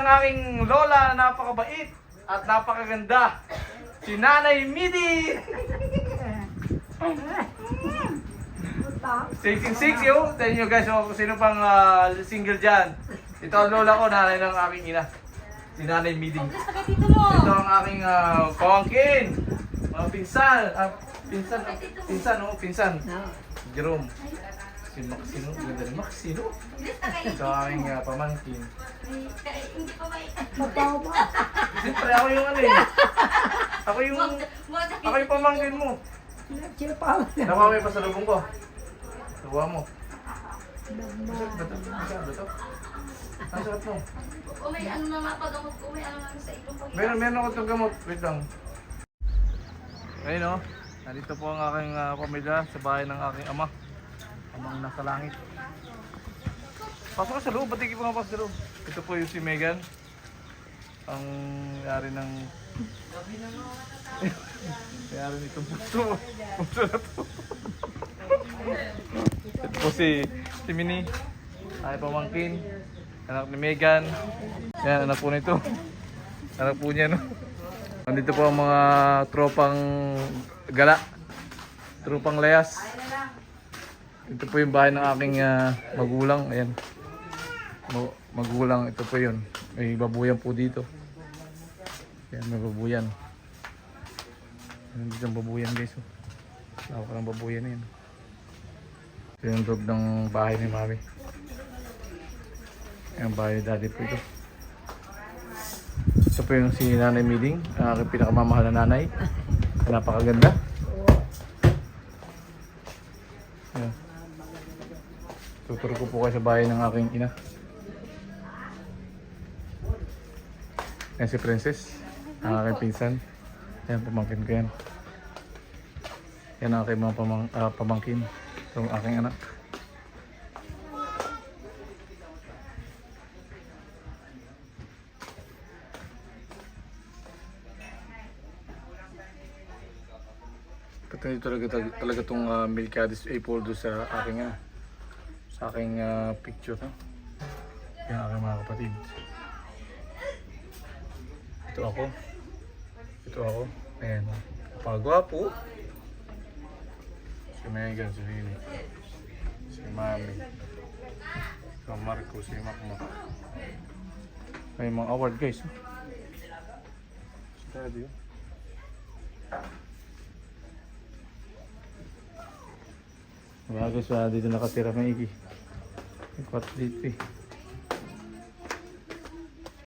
ang aking lola na napakabait at napakaganda. Si Nanay Midi! 666 yun. Sa inyo guys, kung sino pang single dyan. Ito ang lola ko, nanay ng aking ina. Si Nanay Midi. Ito ang aking pamangkin. Mga pinsan. Pinsan. Jerome. Si Maxino. Ganda ni Maxino. Ito ang aking pamangkin. Siyempre, ako yung ano eh. Ako yung pamangkin mo. Nakaway pa sa lubong ko. Tuwa mo. Masakit ba ito? Ang sakit mo. Kung may ano na mapagamot ko, may ano na sa ilong pag Meron ako itong gamot. Wait lang. Ayun o. Nandito po ang aking pamilya sa bahay ng aking ama. Amang nasa langit. Pasok ka sa loob. Ba't hindi pa nga pasok sa loob? Ito po yung si Megan. Ang yari ng... yari nitong puso. Puso na to. Ito po si Minnie. Ay pamangkin. Anak ni Megan. Yan, anak po nito. Anak po niya, no? Nandito po ang mga tropang gala. Tropang layas. Ito po yung bahay ng aking magulang. Ayan. Magulang, ito po yun. May babuyan po dito. Ayan, may babuyan. Nandito ang babuyan guys. Lawak ng babuyan na yan. Ito yung loob ng bahay ni Mami. Ayan, bahay ni Daddy po ito. Ito po yung si Nanay Miding, ang aking pinakamamahal na nanay. Napakaganda. Ayan. Tuturo ko po kayo sa bahay ng aking ina. Ayan si Princess, ang aking pinsan. Ayan, pamangkin ko yan. Yan ang aking mga pamangkin. Itong aking anak. Ito talaga itong Milcadis Apple doon sa aking picture. No? Yan ang aking mga kapatid. Ito ako. Ayan. Pagwapo. Si Megan, si Lily. Si Mami. Si Marco, si Makmak. May mga award guys. Study. Mga guys, dito nakatira maigi. May kwarto dito eh.